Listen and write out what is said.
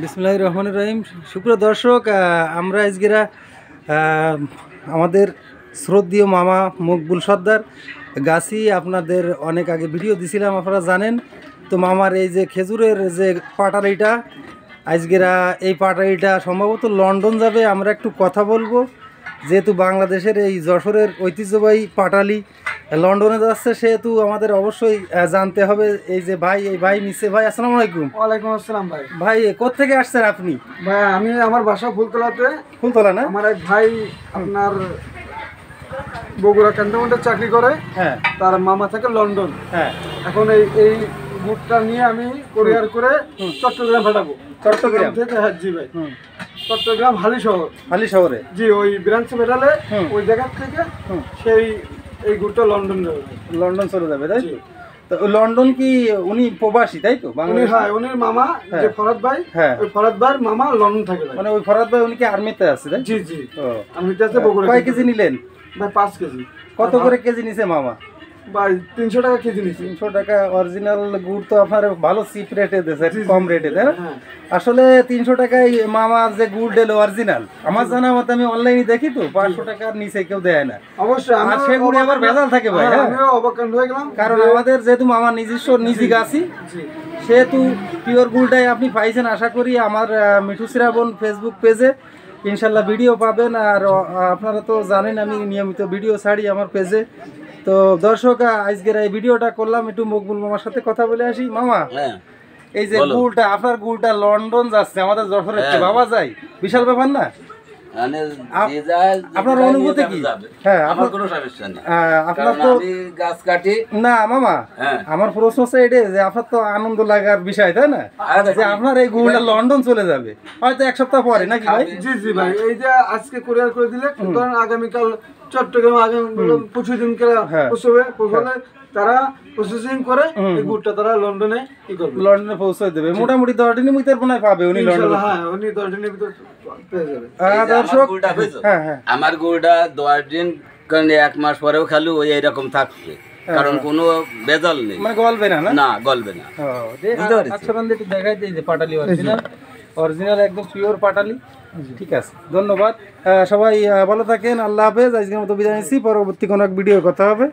বিসমিল্লাহির রহমানির রহিম। সুপ্রিয় দর্শক, আমরা আজকেরা আমাদের শ্রদ্ধেয় মামা মকবুল সর্দার গাছি আপনাদের অনেক আগে ভিডিও দিছিলাম, আপনারা জানেন। তো মামার এই যে খেজুরের যে পাটালিটা, আজকেরা এই পাটালিটা সম্ভবত লন্ডন যাবে। আমরা একটু কথা বলবো, যেহেতু বাংলাদেশের এই যশোরের ঐতিহ্যবাহী পাটালি লন্ডনে যাচ্ছে, সেহেতু আমাদের অবশ্যই জানতে হবে। এই যে ভাই, এই ভাই নিচে। ভাই আসসালামু আলাইকুম। ওয়ালাইকুম আসসালাম ভাই। ভাই কোত্থেকে আসছেন আপনি? ভাই আমি আমার বাসা ফুলতলাতে। ফুলতলা না? আমার এক ভাই আপনার বগুড়া ক্যান্টনমেন্টে চাকরি করে। হ্যাঁ। তার মামা থাকে লন্ডন। হ্যাঁ। এখন এই বুটটা নিয়ে আমি কোরিয়ার করে চট্টগ্রাম পাঠাবো। চট্টগ্রাম থেকে? হ্যাঁ জি ভাই। চট্টগ্রাম হালি শহরে জি, ওই ব্রাঞ্চ মেটালে ওই জায়গা থেকে সেই এই গুড়টা লন্ডন যাবে। লন্ডন চলে যাবে, তাই তো? লন্ডন কি উনি প্রবাসী, তাই তো? হ্যাঁ, উনি মামা যে ফরাদ ভাই, ওই ফরাদ ভাইয়ের মামা লন্ডন থাকে। মানে ওই ফরাদ ভাই উনি কি আর্মিতে আছে? জি জি, আর্মিতে আছে বগুড়া। কয় কেজি নিলেন? ভাই 5 কেজি। কত করে কেজি নিছে মামা? ভাই 300 টাকা কেজি নিছে। 300 টাকা। অরিজিনাল গুড় তো আপনার ভালো চিপ রেটে দিয়েছে, কম রেটে, তাই না? আসলে 300 টাকায় মামা যে গুড় দিল অরিজিনাল, আমার জানা মতে আমি অনলাইনে দেখি তো 500 টাকার নিচে কেউ দেয় না। অবশ্যই। আর সে গুড়ে আবার ভেজাল থাকে ভাই। হ্যাঁ, আমিও অবাক হয়ে গেলাম, কারণ আমাদের যেহেতু মামা নিজস্ব নিজি গাছি, সেহেতু পিওর গুড়টাই আপনি পাইছেন। আশা করি আমার মিঠু শ্রাবণ ফেসবুক পেজে ইনশাল্লাহ ভিডিও পাবেন। আর আপনারা তো জানেন আমি নিয়মিত ভিডিও ছাড়ি আমার পেজে। তো দর্শক, আজকের এই ভিডিওটা করলাম, একটু মকবুল মামার সাথে কথা বলে আসি। মামা, এই যে গুড়টা, আপনার গুড়টা লন্ডন যাচ্ছে আমাদের যশোরের, বাবা যায়, বিশাল ব্যাপার না? আপনার অনুভূতি কি? হ্যাঁ, আপনার কোনো সমস্যা নেই। আপনার তো গাছ কাটি না মামা। আমার প্রশ্ন হচ্ছে এটাই যে আপনার তো আনন্দ লাগার বিষয়, তাই না, যে আপনার এই গুড়টা লন্ডন চলে যাবে হয়তো 1 সপ্তাহ পরে, নাকি ভাই? জি জি ভাই, এই যে আজকে কোরিয়ার করে দিলে ধরেন আগামীকাল চট্টগ্রাম পরশু দিন পৌঁছবে, তারা প্রসেসিং করে এই গুড়টা তারা লন্ডনে লন্ডনে পৌঁছে দেবে। মোটামুটি 10 দিনের ভিতর মনে হয় পাবে উনি লন্ডনে। হ্যাঁ, উনি 10 দিনের ভিতর পেয়ে যাবে। দর্শক, আমার গুড়টা 10 দিন, কারণ 1 মাস পরেও খালু ওই এরকম থাকবে, কারণ কোনো ভেজাল নেই, মানে গলবে না? না গলবে না। আচ্ছা বান্ধব, একটু দেখাই দিই যে পাটালি অরিজিনাল একদম পিওর পাটালি। ঠিক আছে, ধন্যবাদ। সবাই ভালো থাকেন, আল্লাহ হাফেজ। আজকের মতো বিদায় নিচ্ছি, পরবর্তী কোনো এক ভিডিও কথা হবে।